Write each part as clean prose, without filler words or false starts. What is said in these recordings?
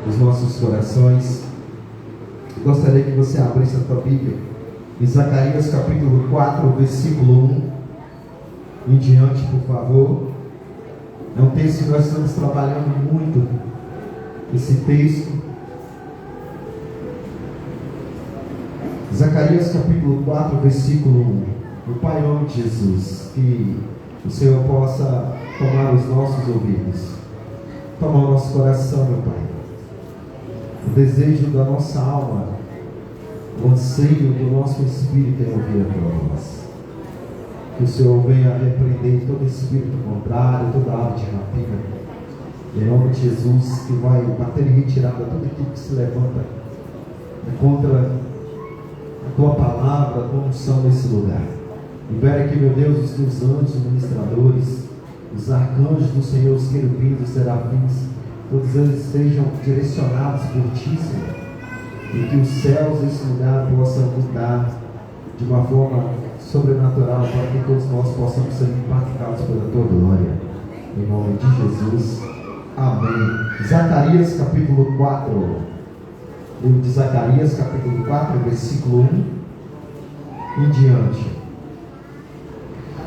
os nossos corações. Gostaria que você abrisse a tua Bíblia em Zacarias capítulo 4, versículo 1 em diante, por favor. É um texto que nós estamos trabalhando muito, esse texto. Zacarias capítulo 4, versículo 1. No Pai, em nome de Jesus, que o Senhor possa tomar os nossos ouvidos, tomar o nosso coração, meu Pai. O desejo da nossa alma, o anseio do nosso espírito é ouvir a tua voz. Que o Senhor venha repreender todo espírito contrário, toda ave de rapina, em nome de Jesus, que vai bater em retirada tudo aquilo que se levanta contra a tua palavra, a tua unção nesse lugar. Libera aqui, meu Deus, os teus anjos ministradores, os arcanjos do Senhor, os querubins, os serafins, todos eles sejam direcionados por ti, Senhor, e que os céus desse lugar possam mudar de uma forma sobrenatural, para que todos nós possamos ser impactados pela tua glória, em nome de Jesus, amém. Zacarias capítulo 4, livro de Zacarias capítulo 4, versículo 1 em diante.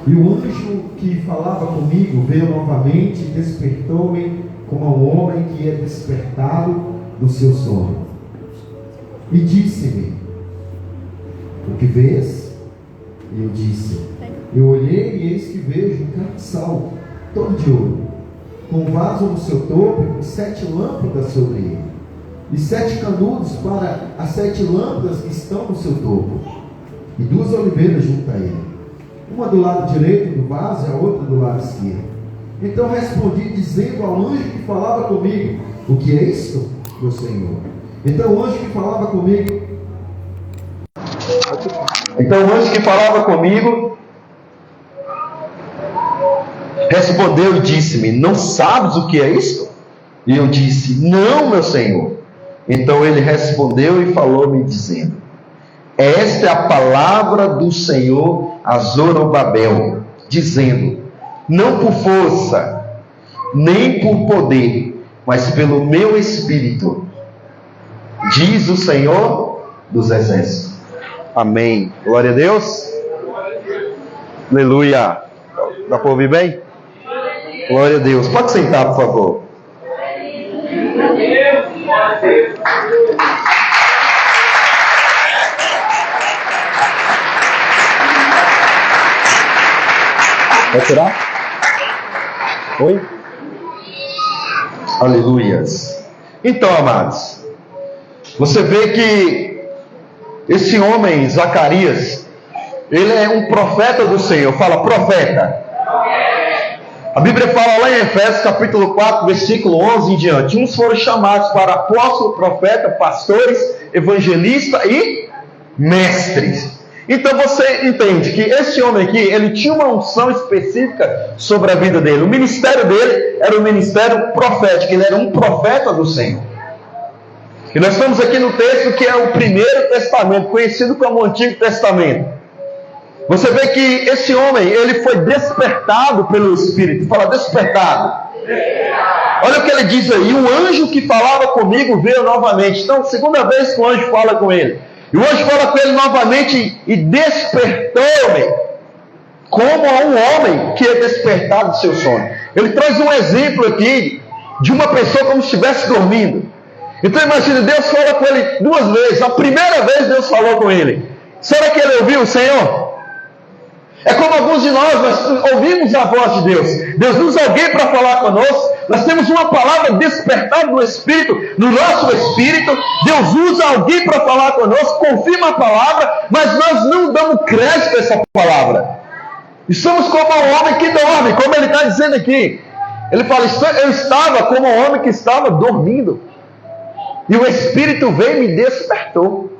E o anjo que falava comigo veio novamente e despertou-me como a um homem que é despertado do seu sono. E disse-me: o que vês? E eu disse: eu olhei e eis que vejo um castiçal todo de ouro, com um vaso no seu topo e com 7 lâmpadas sobre ele, e 7 canudos para as 7 lâmpadas que estão no seu topo, e 2 oliveiras junto a ele, uma do lado direito do vaso e a outra do lado esquerdo. Então respondi, dizendo ao anjo que falava comigo: o que é isto, meu Senhor? Então o anjo que falava comigo respondeu e disse-me: não sabes o que é isto? E eu disse: não, meu Senhor. Então ele respondeu e falou-me dizendo: esta é a palavra do Senhor a Zorobabel, dizendo: não por força, nem por poder, mas pelo meu Espírito, diz o Senhor dos Exércitos. Amém. Glória a Deus. Aleluia. Dá para ouvir bem? Glória a Deus. Pode sentar, por favor. Vai tirar? Oi? Aleluias. Então, amados, você vê que esse homem, Zacarias, ele é um profeta do Senhor. Fala, profeta. A Bíblia fala lá em Efésios capítulo 4, versículo 11 em diante: uns foram chamados para apóstolo, profeta, pastores, evangelista e mestres. Então você entende que esse homem aqui, ele tinha uma unção específica sobre a vida dele. O ministério dele era um ministério profético, ele era um profeta do Senhor. E nós estamos aqui no texto que é o Primeiro Testamento, conhecido como o Antigo Testamento. Você vê que esse homem, ele foi despertado pelo Espírito. Fala, despertado. Olha o que ele diz aí: o anjo que falava comigo veio novamente. Então, segunda vez que o anjo fala com ele. E o anjo fala com ele novamente e despertou-me como a um homem que é despertado do seu sono. Ele traz um exemplo aqui de uma pessoa como se estivesse dormindo. Então imagine, Deus fala com ele 2 vezes. A primeira vez Deus falou com ele. Será que ele ouviu o Senhor? É como alguns de nós ouvimos a voz de Deus. Deus usa alguém para falar conosco. Nós temos uma palavra despertada no Espírito, no nosso Espírito. Deus usa alguém para falar conosco, confirma a palavra, mas nós não damos crédito a essa palavra. E somos como um homem que dorme, como ele está dizendo aqui. Ele fala: eu estava como um homem que estava dormindo, e o Espírito veio e me despertou.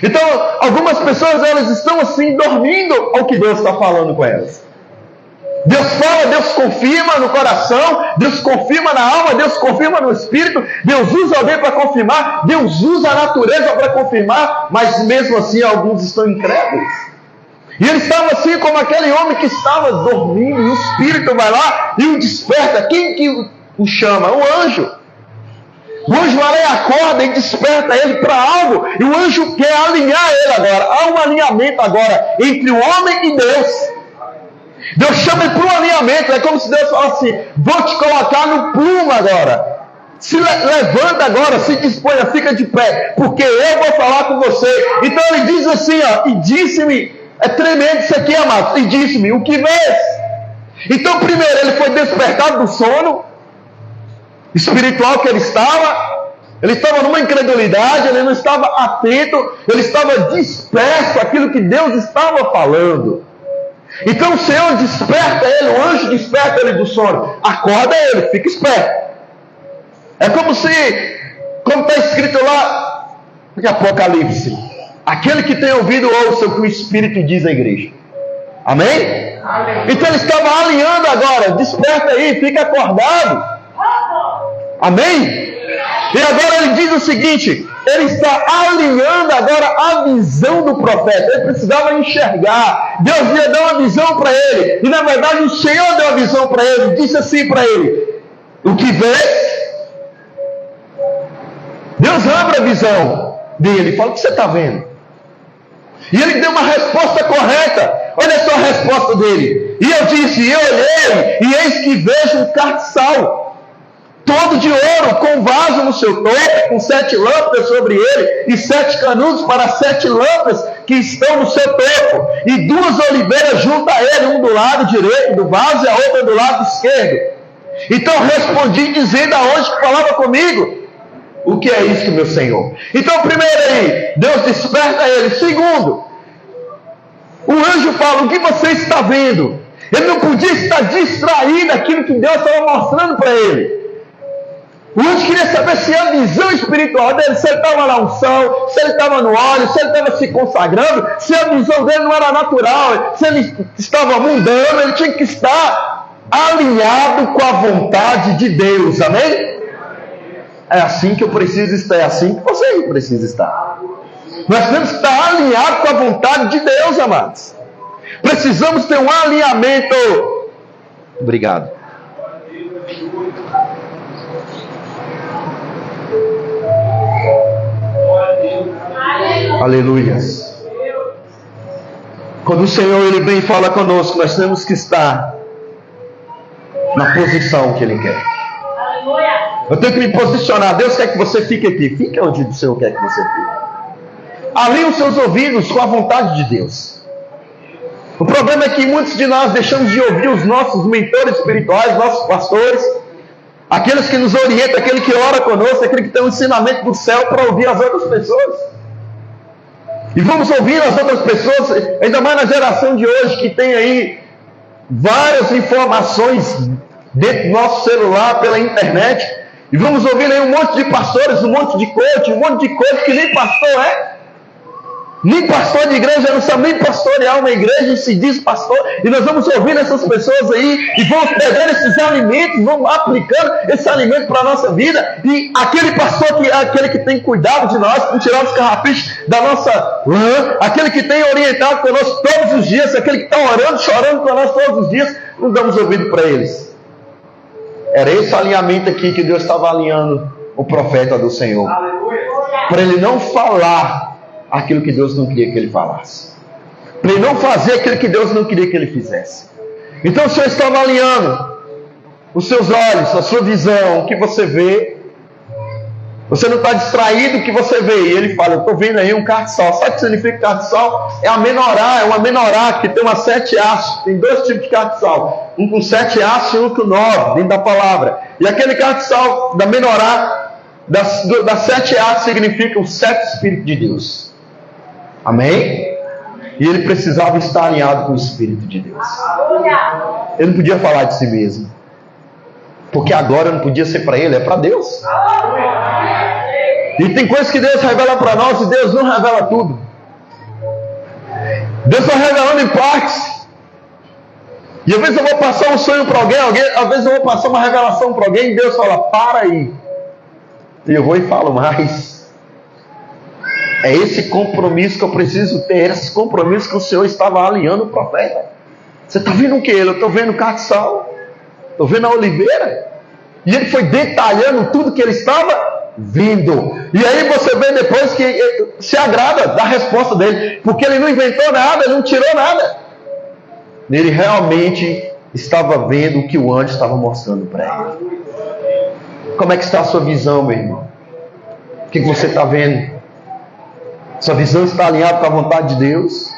Então, algumas pessoas, elas estão assim, dormindo ao que Deus está falando com elas. Deus fala, Deus confirma no coração, Deus confirma na alma, Deus confirma no espírito, Deus usa alguém para confirmar, Deus usa a natureza para confirmar, mas mesmo assim alguns estão incrédulos. E ele estava assim como aquele homem que estava dormindo, e o Espírito vai lá e o desperta. Quem que o chama? O anjo. O anjo vai lá e acorda e desperta ele para algo. E o anjo quer alinhar ele agora. Há um alinhamento agora entre o homem e Deus. Deus chama ele para um alinhamento. É como se Deus falasse assim: vou te colocar no plumo agora. Se levanta agora, se disponha, fica de pé, porque eu vou falar com você. Então ele diz assim, ó, e disse-me, é tremendo isso aqui, amado, e disse-me, o que vês? Então primeiro ele foi despertado do sono espiritual que ele estava numa incredulidade, ele não estava atento, ele estava disperso àquilo que Deus estava falando. Então o Senhor desperta ele, o anjo desperta ele do sono, acorda ele, fica esperto. É como está escrito lá em Apocalipse: aquele que tem ouvido ouça o que o Espírito diz à igreja. Amém? Amém. Então ele estava alinhando agora, desperta aí, fica acordado. Amém? E agora ele diz o seguinte: ele está alinhando agora a visão do profeta. Ele precisava enxergar. Deus ia dar uma visão para ele. E na verdade o Senhor deu a visão para ele. Disse assim para ele: o que vês? Deus abre a visão dele, fala: o que você está vendo? E ele deu uma resposta correta. Olha só a resposta dele. E eu disse, e eu olhei, e eis que vejo um castiçal, todo de ouro, com vaso no seu topo, com 7 lâmpadas sobre ele, e 7 canudos para 7 lâmpadas que estão no seu topo, e 2 oliveiras junto a ele, um do lado direito do vaso e a outra do lado esquerdo. Então respondi, dizendo aonde que falava comigo: o que é isso, meu Senhor? Então, primeiro aí, Deus desperta ele. Segundo, o anjo fala: o que você está vendo? Ele não podia estar distraído daquilo que Deus estava mostrando para ele. O anjo queria saber se a visão espiritual dele, se ele estava na unção, se ele estava no óleo, se ele estava se consagrando, se a visão dele não era natural, se ele estava mundano. Ele tinha que estar alinhado com a vontade de Deus. Amém? É assim que eu preciso estar, é assim que você precisa estar. Nós temos que estar alinhados com a vontade de Deus, amados. Precisamos ter um alinhamento. Obrigado. Aleluia. Quando o Senhor ele vem e fala conosco, nós temos que estar na posição que Ele quer. Eu tenho que me posicionar. Deus quer que você fique aqui. Fique onde o Senhor quer que você fique. Alinhe os seus ouvidos com a vontade de Deus. O problema é que muitos de nós deixamos de ouvir os nossos mentores espirituais, nossos pastores, aqueles que nos orientam, aquele que ora conosco, aquele que tem um ensinamento do céu para ouvir as outras pessoas. E vamos ouvir as outras pessoas, ainda mais na geração de hoje, que tem aí várias informações dentro do nosso celular, pela internet. E vamos ouvir aí um monte de pastores, um monte de coach, um monte de coach que nem pastor é. Nem pastor de igreja, não sabe nem pastorear uma igreja e se diz pastor. E nós vamos ouvindo essas pessoas aí e vamos pegando esses alimentos, vamos aplicando esse alimento para a nossa vida. E aquele pastor, aquele que tem cuidado de nós, para tirar os carrapichos da nossa lã, aquele que tem orientado conosco todos os dias, aquele que está orando, chorando com nós todos os dias, não damos ouvido para eles. Era esse alinhamento aqui que Deus estava alinhando o profeta do Senhor. Para ele não falar aquilo que Deus não queria que ele falasse. Para ele não fazer aquilo que Deus não queria que ele fizesse. Então o Senhor estava alinhando os seus olhos, a sua visão, o que você vê. Você não está distraído do que você vê. E ele fala: eu estou vendo aí um carro-sol. Sabe o que significa carro-sol? É a menorá, é uma menorá que tem umas 7 hastes. Tem 2 tipos de carro-sol. Um com 7 hastes e um com 9, dentro da palavra. E aquele carro-sol da menorá, das 7 hastes, significa os 7 Espíritos de Deus. Amém? E ele precisava estar alinhado com o Espírito de Deus. Ele não podia falar de si mesmo. Porque agora não podia ser para ele, é para Deus. E tem coisas que Deus revela para nós e Deus não revela tudo. Deus está revelando em partes. E às vezes eu vou passar um sonho para alguém, às vezes eu vou passar uma revelação para alguém e Deus fala: para aí. E eu vou e falo mais. É esse compromisso que eu preciso ter, esse compromisso que o Senhor estava alinhando o profeta. Você está vendo o que? Eu estou vendo o carro-sol, estou vendo a oliveira. E ele foi detalhando tudo que ele estava vindo. E aí você vê depois que se agrada da resposta dele, porque ele não inventou nada, ele não tirou nada. Ele realmente estava vendo o que o anjo estava mostrando para ele. Como é que está a sua visão, meu irmão? O que você está vendo? Sua visão está alinhada com a vontade de Deus?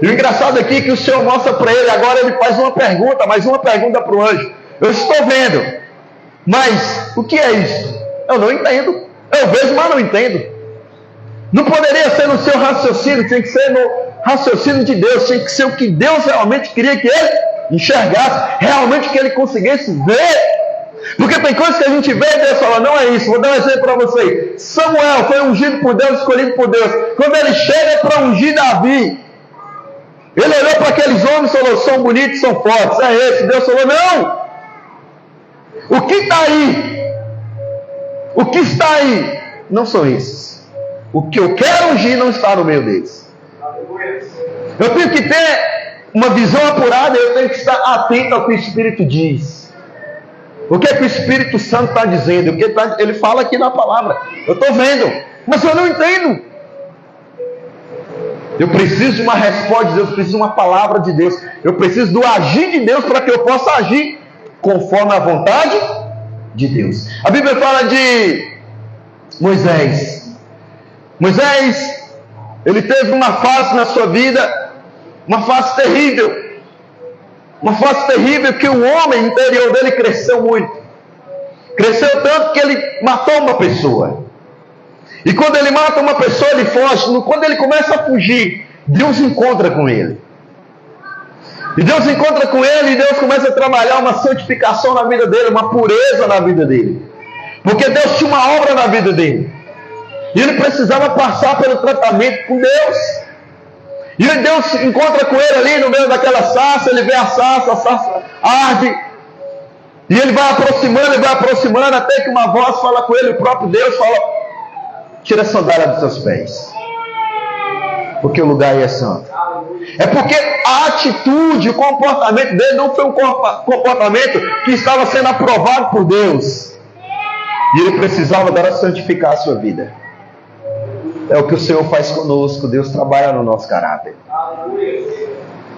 E o engraçado aqui é que o Senhor mostra para ele, agora ele faz uma pergunta, mais uma pergunta para o anjo. Eu estou vendo, mas o que é isso? Eu não entendo. Eu vejo, mas não entendo. Não poderia ser no seu raciocínio, tinha que ser no raciocínio de Deus, tinha que ser o que Deus realmente queria que ele enxergasse, realmente que ele conseguisse ver. Porque tem coisas que a gente vê e Deus fala, não é isso. Vou dar um exemplo para você. Samuel foi ungido por Deus, escolhido por Deus. Quando ele chega para ungir Davi, ele olhou para aqueles homens e falou, são bonitos, são fortes, é esse. Deus falou, não. O que está aí? O que está aí? Não são esses. O que eu quero ungir não está no meio deles. Eu tenho que ter uma visão apurada, eu tenho que estar atento ao que o Espírito diz. O que é que o Espírito Santo está dizendo? O que ele fala aqui na palavra. Eu estou vendo, mas eu não entendo. Eu preciso de uma resposta de Deus, eu preciso de uma palavra de Deus. Eu preciso do agir de Deus para que eu possa agir conforme a vontade de Deus. A Bíblia fala de Moisés. Moisés, ele teve uma fase na sua vida, uma fase terrível. Uma fase terrível que o homem interior dele cresceu muito. Cresceu tanto que ele matou uma pessoa. E quando ele mata uma pessoa, ele foge. Quando ele começa a fugir, Deus encontra com ele. E Deus encontra com ele e Deus começa a trabalhar uma santificação na vida dele, uma pureza na vida dele. Porque Deus tinha uma obra na vida dele. E ele precisava passar pelo tratamento com Deus. E Deus encontra com ele ali no meio daquela sarça, ele vê a sarça arde. E ele vai aproximando, até que uma voz fala com ele, o próprio Deus fala, tira a sandália dos seus pés. Porque o lugar aí é santo. É porque a atitude, o comportamento dele não foi um comportamento que estava sendo aprovado por Deus. E ele precisava agora santificar a sua vida. É o que o Senhor faz conosco. Deus trabalha no nosso caráter.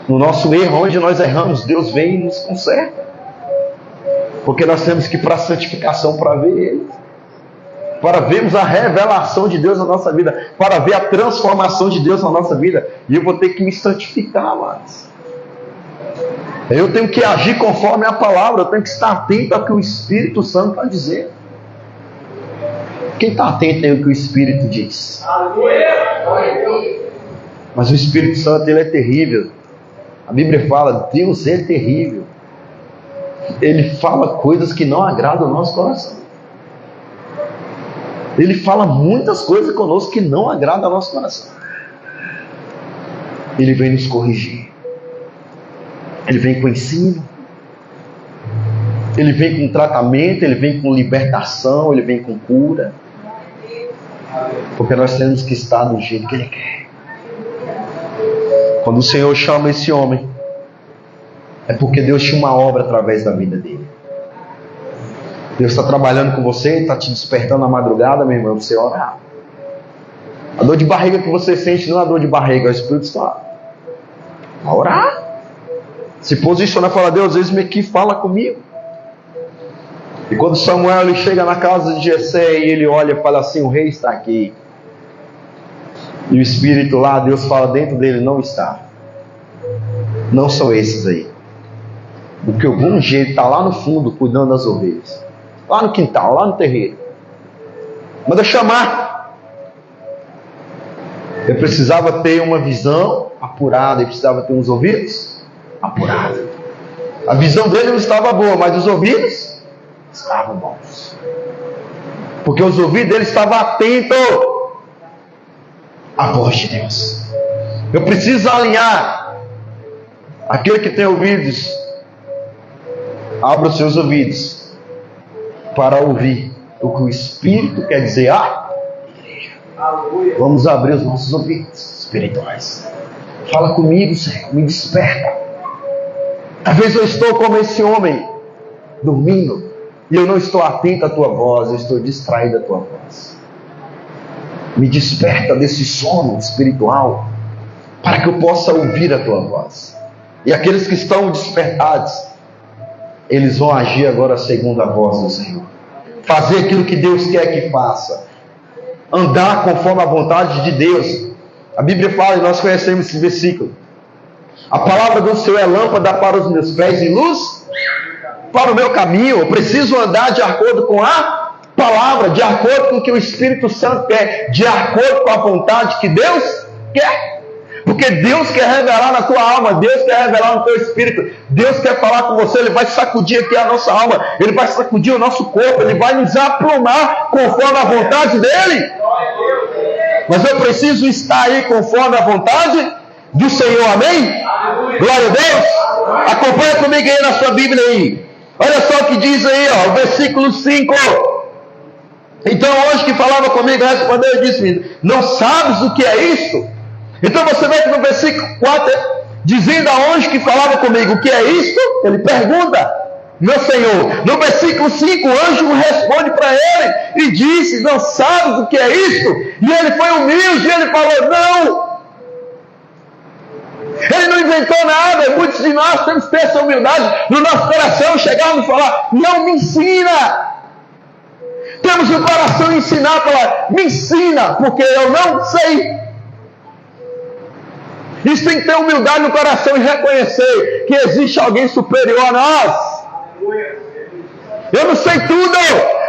No nosso erro, onde nós erramos, Deus vem e nos conserta. Porque nós temos que ir para a santificação para ver Ele. Para vermos a revelação de Deus na nossa vida. Para ver a transformação de Deus na nossa vida. E eu vou ter que me santificar, amados. Eu tenho que agir conforme a palavra. Eu tenho que estar atento ao que o Espírito Santo está dizendo. Quem está atento ao que o Espírito diz? Mas o Espírito Santo, ele é terrível. A Bíblia fala, Deus é terrível. Ele fala coisas que não agradam ao nosso coração. Ele fala muitas coisas conosco que não agradam ao nosso coração. Ele vem nos corrigir. Ele vem com ensino. Ele vem com tratamento, ele vem com libertação, ele vem com cura. Porque nós temos que estar do jeito que Ele quer. Quando o Senhor chama esse homem, é porque Deus tinha uma obra através da vida dele. Deus está trabalhando com você, está te despertando na madrugada, meu irmão, você orar. A dor de barriga que você sente não é a dor de barriga, é o Espírito Santo. A orar. Se posiciona e fala, Deus, às vezes aqui fala comigo. E quando Samuel ele chega na casa de Jessé e ele olha e fala assim, o rei está aqui. E o Espírito lá, Deus fala dentro dele, não está. Não são esses aí. Porque o bom jeito está lá no fundo, cuidando das ovelhas. Lá no quintal, lá no terreiro. Manda chamar. Eu precisava ter uma visão apurada, eu precisava ter uns ouvidos apurados. A visão dele não estava boa, mas os ouvidos estavam bons. Porque os ouvidos dele estavam atentos à voz de Deus. Eu preciso alinhar. Aquele que tem ouvidos, abra os seus ouvidos para ouvir o que o Espírito quer dizer à igreja. Vamos abrir os nossos ouvidos espirituais. Fala comigo, Senhor, me desperta. Talvez eu estou como esse homem, dormindo. e eu não estou atento à tua voz, eu estou distraído da tua voz. Me desperta desse sono espiritual, para que eu possa ouvir a tua voz. E aqueles que estão despertados, eles vão agir agora segundo a voz do Senhor. Fazer aquilo que Deus quer que faça. Andar conforme a vontade de Deus. A Bíblia fala, e nós conhecemos esse versículo. A palavra do Senhor é lâmpada para os meus pés e luz para o meu caminho. Eu preciso andar de acordo com a palavra, de acordo com o que o Espírito Santo quer, de acordo com a vontade que Deus quer. Porque Deus quer revelar na tua alma, Deus quer revelar no teu espírito, Deus quer falar com você, Ele vai sacudir aqui a nossa alma, Ele vai sacudir o nosso corpo, Ele vai nos aprumar conforme a vontade dEle. Mas eu preciso estar aí conforme a vontade do Senhor, amém? Glória a Deus. Acompanha comigo aí na sua Bíblia aí. Olha só o que diz aí, ó, o versículo 5. Então o anjo que falava comigo respondeu e disse: não sabes o que é isto? Então você vê que no versículo 4, dizendo ao anjo que falava comigo o que é isto, ele pergunta: meu Senhor. No versículo 5, o anjo responde para ele e disse: não sabes o que é isto? E ele foi humilde e ele falou: não. Ele não inventou nada. Muitos de nós temos que ter essa humildade no nosso coração, chegarmos e falar: não, me ensina. Temos o coração ensinar, falar: me ensina, porque eu não sei. Isso tem que ter humildade no coração e reconhecer que existe alguém superior a nós. Eu não sei tudo,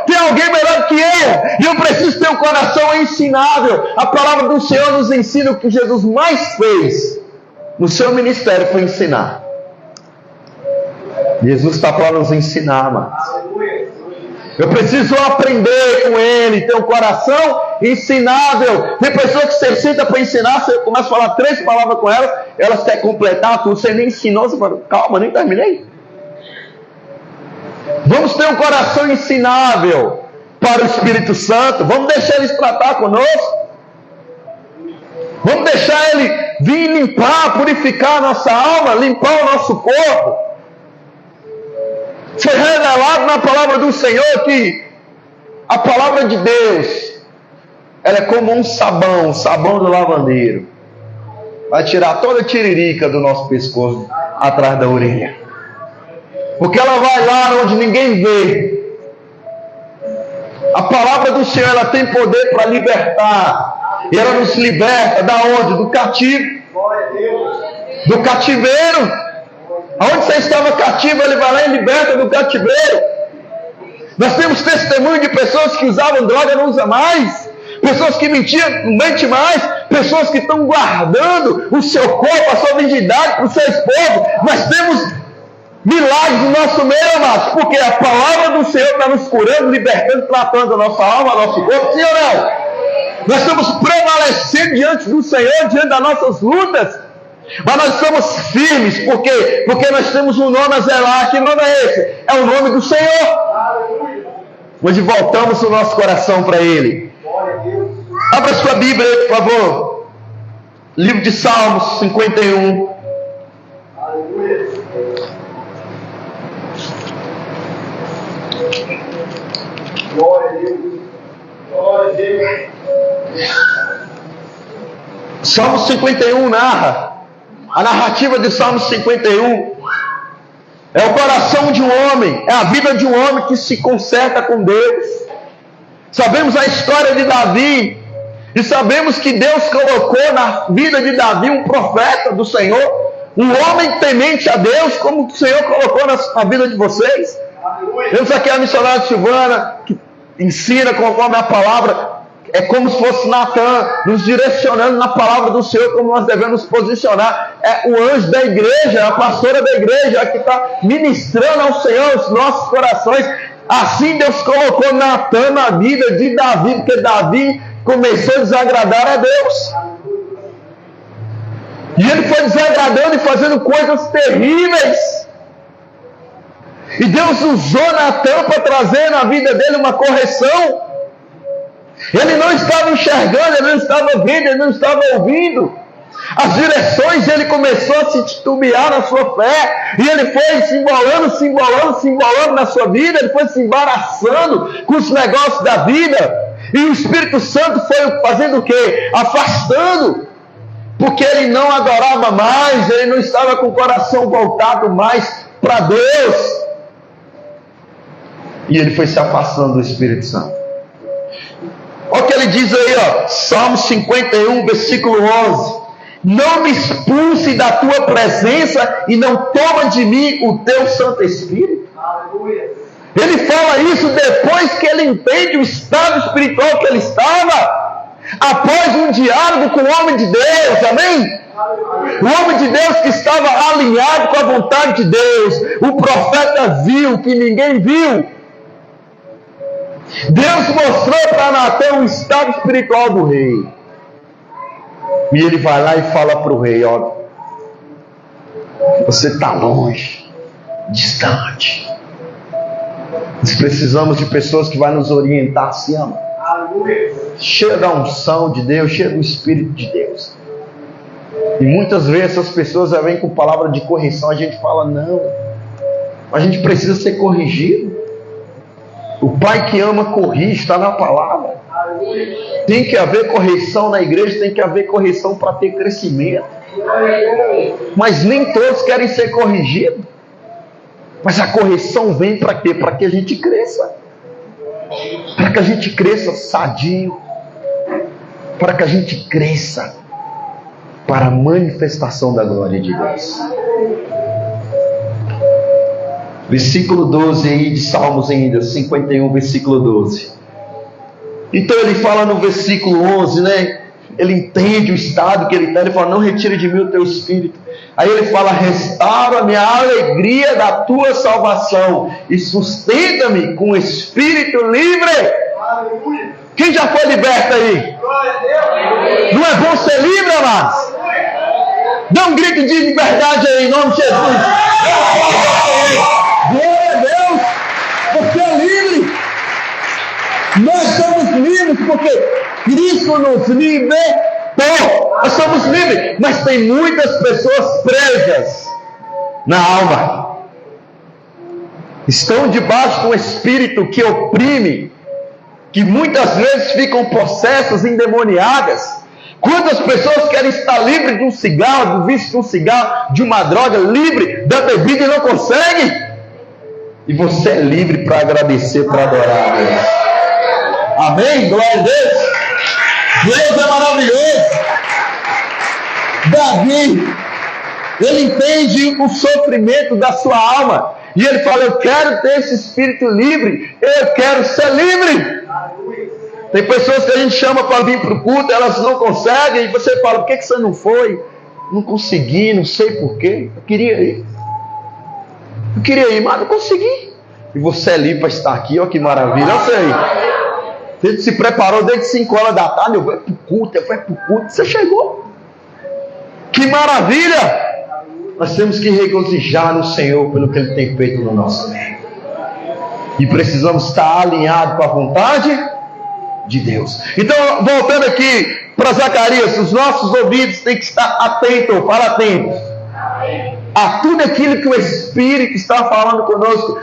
tem alguém melhor que eu, e eu preciso ter um coração ensinável. A palavra do Senhor nos ensina o que Jesus mais fez no seu ministério, foi ensinar. Jesus está para nos ensinar, amados. Eu preciso aprender com Ele, ter um coração ensinável. Tem pessoa que você senta para ensinar, você começa a falar 3 palavras com elas querem completar tudo, você nem ensinou, você fala: calma, nem terminei. Vamos ter um coração ensinável para o Espírito Santo. Vamos deixar Ele tratar conosco. Vamos deixar Ele vir limpar, purificar a nossa alma, limpar o nosso corpo. Foi revelado na palavra do Senhor que a palavra de Deus, ela é como um sabão do lavandeiro. Vai tirar toda a tiririca do nosso pescoço atrás da orelha. Porque ela vai lá onde ninguém vê. A palavra do Senhor, ela tem poder para libertar. E ela nos liberta da onde? Do cativo. Do cativeiro. Aonde você estava cativo, Ele vai lá e liberta do cativeiro. Nós temos testemunho de pessoas que usavam droga, não usam mais. Pessoas que mentiam, não mente mais. Pessoas que estão guardando o seu corpo, a sua virgindade para o seu esposo. Nós temos milagres no nosso meio, amados, porque a palavra do Senhor está nos curando, libertando, tratando a nossa alma, o nosso corpo, sim ou não? Nós estamos prevalecendo diante do Senhor, diante das nossas lutas. Mas nós estamos firmes, por quê? Porque nós temos um nome a zelar. Que nome é esse? É o nome do Senhor. Onde voltamos o nosso coração para Ele. Abra sua Bíblia aí, por favor. Livro de Salmos 51. Glória a Deus. Glória a Deus. Salmo 51 narra. A narrativa de Salmo 51 é o coração de um homem, é a vida de um homem que se conserta com Deus. Sabemos a história de Davi e sabemos que Deus colocou na vida de Davi um profeta do Senhor, um homem temente a Deus, como o Senhor colocou na vida de vocês. Temos aqui a missionária Silvana, que ensina conforme a palavra. É como se fosse Natan nos direcionando na palavra do Senhor, como nós devemos nos posicionar. É o anjo da igreja, a pastora da igreja, que está ministrando ao Senhor os nossos corações. Assim Deus colocou Natan na vida de Davi, porque Davi começou a desagradar a Deus. E ele foi desagradando e fazendo coisas terríveis. E Deus usou Natan para trazer na vida dele uma correção. Ele não estava enxergando, ele não estava vendo, ele não estava ouvindo. as direções, ele começou a se titubear na sua fé, e ele foi se embolando na sua vida, ele foi se embaraçando com os negócios da vida, e o Espírito Santo foi fazendo o quê? Afastando, porque ele não adorava mais, ele não estava com o coração voltado mais para Deus, e ele foi se afastando do Espírito Santo. Olha o que ele diz aí, ó, Salmo 51, versículo 11: não me expulse da tua presença e não toma de mim o teu Santo Espírito. Aleluia. Ele fala isso depois que ele entende o estado espiritual que ele estava, após um diálogo com o homem de Deus, amém? Aleluia. O homem de Deus que estava alinhado com a vontade de Deus, o profeta viu que ninguém viu. Deus mostrou para Natan o estado espiritual do rei. E ele vai lá e fala para o rei: ó, você está longe, distante. Nós precisamos de pessoas que vão nos orientar assim, cheia da unção de Deus, cheia do Espírito de Deus. E muitas vezes essas pessoas já vêm com palavra de correção, a gente fala: não, a gente precisa ser corrigido. O pai que ama corrige, está na palavra. Tem que haver correção na igreja, tem que haver correção para ter crescimento. Mas nem todos querem ser corrigidos. Mas a correção vem para quê? Para que a gente cresça. Para que a gente cresça sadio. Para que a gente cresça para a manifestação da glória de Deus. Versículo 12 aí de Salmos ainda, 51, versículo 12. Então ele fala no versículo 11, né? Ele entende o estado que ele está, ele fala: não retire de mim o teu espírito. Aí ele fala: restaura-me a alegria da tua salvação e sustenta-me com o espírito livre. Aleluia. Quem já foi liberto aí? Não é bom ser livre, amados? Dá um grito de liberdade aí, em nome de Jesus. Glória a Deus, você é livre. Nós somos livres porque Cristo nos libertou. Nós somos livres, mas tem muitas pessoas presas na alma. Estão debaixo de um espírito que oprime, que muitas vezes ficam possessas, endemoniadas. Quantas pessoas querem estar livres de um cigarro, do vício de um cigarro, de uma droga, livre da bebida e não conseguem? E você é livre para agradecer, para adorar a Deus. Amém? Glória a Deus. Deus é maravilhoso. Davi, ele entende o sofrimento da sua alma. E ele fala: eu quero ter esse espírito livre. Eu quero ser livre. Tem pessoas que a gente chama para vir para o culto, elas não conseguem. E você fala: por que você não foi? Não consegui, não sei porquê. Eu queria ir, mas não consegui. E você é livre para estar aqui. Olha que maravilha. Olha isso aí. Você se preparou desde 5 horas da tarde. Eu vou para o culto, Você chegou. Que maravilha. Nós temos que regozijar no Senhor pelo que Ele tem feito no nosso meio. E precisamos estar alinhados com a vontade de Deus. Então, voltando aqui para Zacarias, os nossos ouvidos têm que estar atentos, para atentos a tudo aquilo que o Espírito está falando conosco.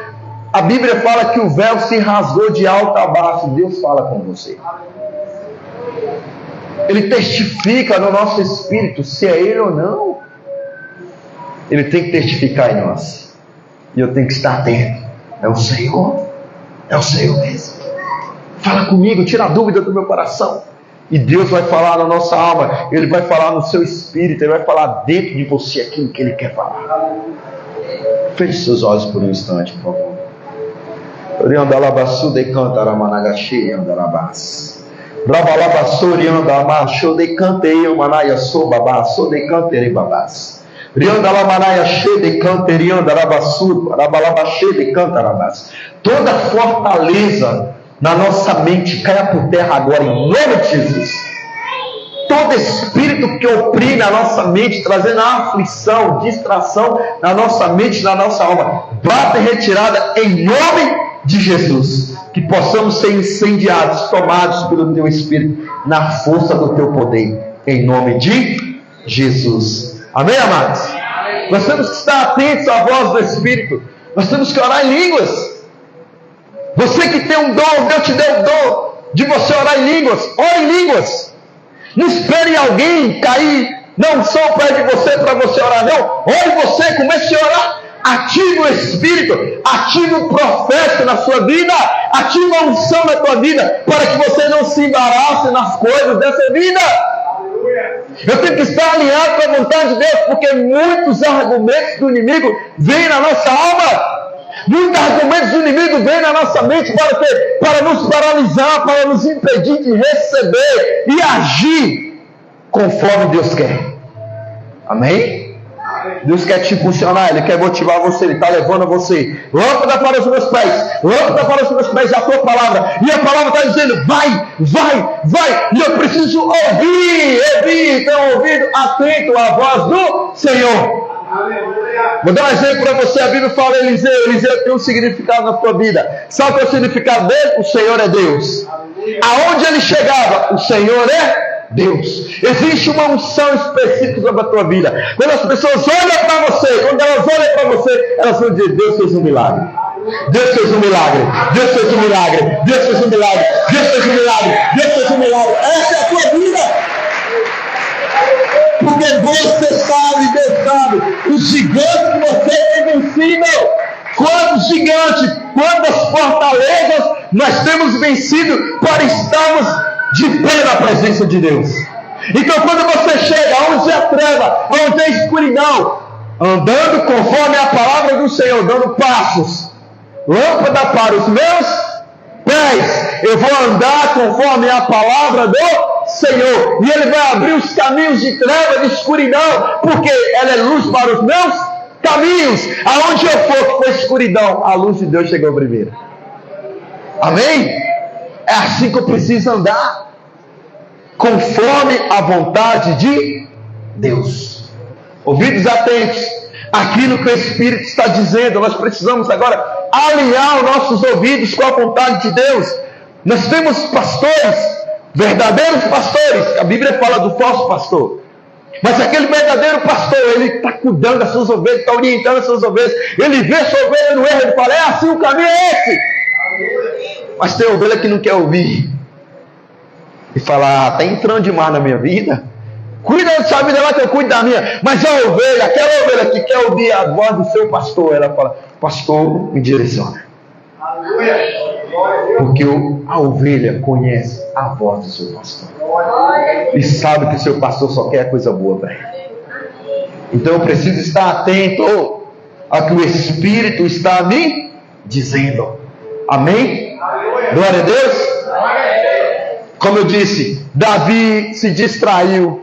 A Bíblia fala que o véu se rasgou de alto a baixo. Deus fala com você. Ele testifica no nosso espírito se é Ele ou não. Ele tem que testificar em nós. E eu tenho que estar atento. É o Senhor. É o Senhor mesmo. Fala comigo, tira a dúvida do meu coração. E Deus vai falar na nossa alma. Ele vai falar no seu espírito. Ele vai falar dentro de você aquilo que Ele quer falar. Feche seus olhos por um instante, por favor. Oriandalabasu de Cantaramanagashi, Andarabas. Brabalabasuri Andamacho de Canteio Manaya Sobaba, so de Cantere Babas. Riandalamanaya She de Canterio Andarabasu, Rabalabache de Cantarabas. Toda fortaleza na nossa mente caia por terra agora, em nome de Jesus. Todo espírito que oprime a nossa mente, trazendo aflição, distração na nossa mente, na nossa alma, bata e retirada em nome de Jesus. Que possamos ser incendiados, tomados pelo Teu Espírito, na força do Teu poder, em nome de Jesus. Amém, amados? Nós temos que estar atentos à voz do Espírito. Nós temos que orar em línguas. Você que tem um dom, Deus te deu o dom de você orar em línguas. Ore em línguas. Não espere alguém cair, não só perto de você para você orar, não. Ore você, comece a orar. Ative o Espírito, ative o profeta na sua vida, ative a unção na tua vida, para que você não se embarace nas coisas dessa vida. Eu tenho que estar alinhado com a vontade de Deus, porque muitos argumentos do inimigo vêm na nossa alma. Muitos argumentos do inimigo vêm na nossa mente para nos paralisar, para nos impedir de receber e agir conforme Deus quer. Amém? Deus quer te impulsionar, Ele quer motivar você, Ele está levando você. Lâmpada para os meus pés, lâmpada para os meus pés é a tua palavra. E a palavra está dizendo, vai, vai, vai. E eu preciso ouvir, então ouvido atento à voz do Senhor. Vou dar um exemplo para você. A Bíblia fala Eliseu tem um significado na tua vida. Sabe qual é o significado dele? O Senhor é Deus. Aonde ele chegava, o Senhor é Deus. Existe uma unção específica sobre a tua vida. Quando as pessoas olham para você, quando elas olham para você, elas vão dizer, Deus fez um milagre. Deus fez um milagre. Deus fez um milagre. Deus fez um milagre. Deus fez um milagre. Deus fez um milagre. Essa é a tua vida. Porque você sabe, Deus sabe, os gigantes que você tem vencido. Quantos gigantes, quantas fortalezas nós temos vencido para estarmos de pé na presença de Deus. Então quando você chega onde é a treva, onde é a escuridão, andando conforme a palavra do Senhor, dando passos, lâmpada para os meus pés, eu vou andar conforme a palavra do Senhor, e Ele vai abrir os caminhos de treva, de escuridão, porque ela é luz para os meus caminhos. Aonde eu for que for escuridão, a luz de Deus chegou primeiro. Amém? É assim que eu preciso andar, conforme a vontade de Deus. Ouvidos atentos àquilo que o Espírito está dizendo. Nós precisamos agora alinhar os nossos ouvidos com a vontade de Deus. Nós temos pastores, verdadeiros pastores. A Bíblia fala do falso pastor, mas aquele verdadeiro pastor, ele está cuidando das suas ovelhas, está orientando as suas ovelhas. Ele vê a sua ovelha no erro, ele fala, é assim, o caminho é esse. Mas tem ovelha que não quer ouvir e fala, está entrando demais na minha vida, cuida da sua vida lá que eu cuido da minha. Mas a ovelha, aquela ovelha que quer ouvir a voz do seu pastor, ela fala, pastor, me direciona. Porque a ovelha conhece a voz do seu pastor e sabe que o seu pastor só quer coisa boa para ele. Então eu preciso estar atento a que o Espírito está me dizendo. Amém? Glória a Deus. Como eu disse, Davi se distraiu.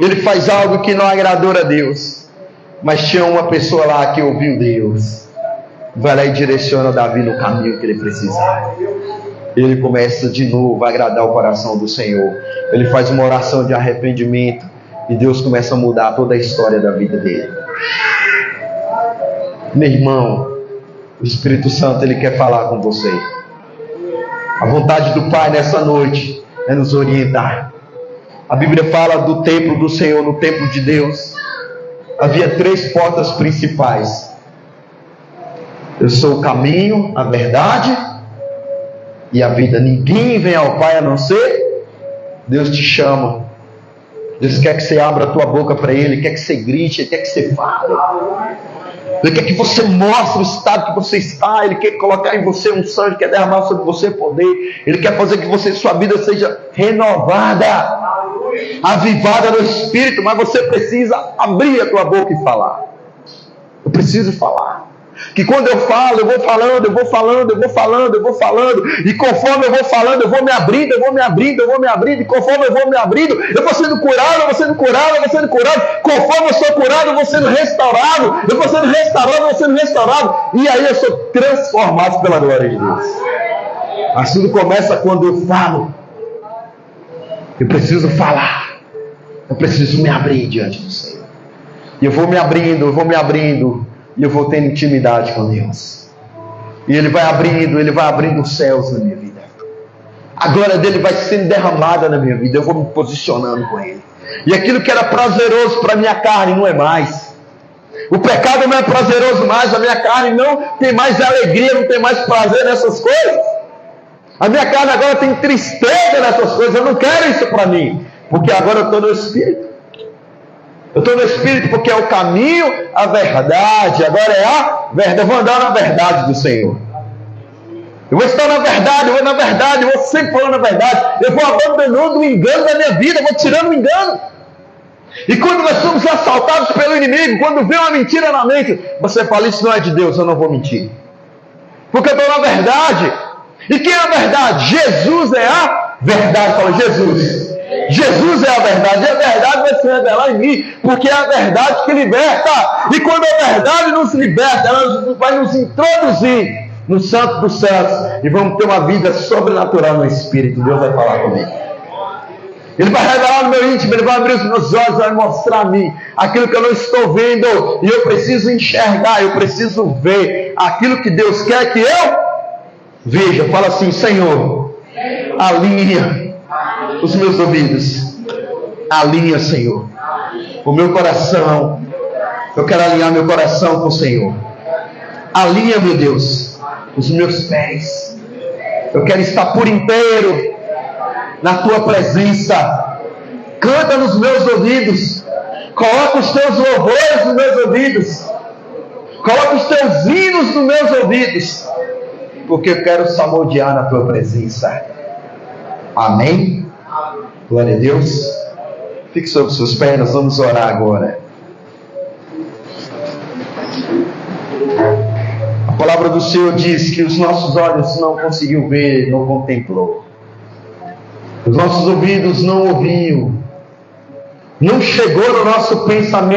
Ele faz algo que não agradou a Deus, mas tinha uma pessoa lá que ouviu Deus. Vai lá e direciona Davi no caminho que ele precisava. Ele começa de novo a agradar o coração do Senhor. Ele faz uma oração de arrependimento e Deus começa a mudar toda a história da vida dele. Meu irmão, o Espírito Santo, Ele quer falar com você. A vontade do Pai nessa noite é nos orientar. A Bíblia fala do templo do Senhor, no templo de Deus. Havia 3 portas principais. Eu sou o caminho, a verdade e a vida. Ninguém vem ao Pai a não ser Deus te chama. Deus quer que você abra a tua boca para Ele, quer que você grite, Ele quer que você fale. Ele quer que você mostre o estado que você está. Ele quer colocar em você um sangue, Ele quer derramar sobre você poder. Ele quer fazer que sua vida seja renovada, avivada no Espírito. Mas você precisa abrir a tua boca e falar. Eu preciso falar. Que quando eu falo, eu vou falando, eu vou falando, eu vou falando, eu vou falando. E conforme eu vou falando, eu vou me abrindo, eu vou me abrindo, eu vou me abrindo. E conforme eu vou me abrindo, eu vou sendo curado, eu vou sendo curado, eu vou sendo curado. Conforme eu sou curado, eu vou sendo restaurado. Eu vou sendo restaurado, eu vou sendo restaurado. E aí eu sou transformado pela glória de Deus. Mas tudo começa quando eu falo. Eu preciso falar. Eu preciso me abrir diante do Senhor. E eu vou me abrindo, eu vou me abrindo. E eu vou tendo intimidade com Deus. E Ele vai abrindo os céus na minha vida. A glória dele vai sendo derramada na minha vida. Eu vou me posicionando com ele. E aquilo que era prazeroso para a minha carne não é mais. O pecado não é prazeroso mais. A minha carne não tem mais alegria, não tem mais prazer nessas coisas. A minha carne agora tem tristeza nessas coisas. Eu não quero isso para mim. Porque agora eu estou no Espírito. Eu estou no Espírito porque é o caminho, a verdade. Agora é a verdade. Eu vou andar na verdade do Senhor. Eu vou estar na verdade, eu vou sempre falando a verdade. Eu vou abandonando o engano da minha vida, eu vou tirando o engano. E quando nós somos assaltados pelo inimigo, quando vem uma mentira na mente, você fala, isso não é de Deus, eu não vou mentir. Porque eu estou na verdade. E quem é a verdade? Jesus é a verdade. Fala, Jesus. Jesus é a verdade. E a verdade vai se revelar em mim, porque é a verdade que liberta. E quando a verdade nos liberta, ela vai nos introduzir no Santo dos Santos, e vamos ter uma vida sobrenatural no Espírito. Deus vai falar comigo. Ele vai revelar no meu íntimo, ele vai abrir os meus olhos, vai mostrar a mim aquilo que eu não estou vendo, e eu preciso enxergar, eu preciso ver aquilo que Deus quer que eu veja. Fala assim, Senhor, alinha os meus ouvidos, alinha, Senhor, o meu coração. Eu quero alinhar meu coração com o Senhor. Alinha, meu Deus, os meus pés. Eu quero estar por inteiro na tua presença. Canta nos meus ouvidos. Coloca os teus louvores nos meus ouvidos. Coloca os teus hinos nos meus ouvidos. Porque eu quero salmodiar na tua presença. Amém? Glória a Deus. Fique sobre os seus pés, nós vamos orar agora. A palavra do Senhor diz que os nossos olhos não conseguiu ver, não contemplou. Os nossos ouvidos não ouviu. Não chegou no nosso pensamento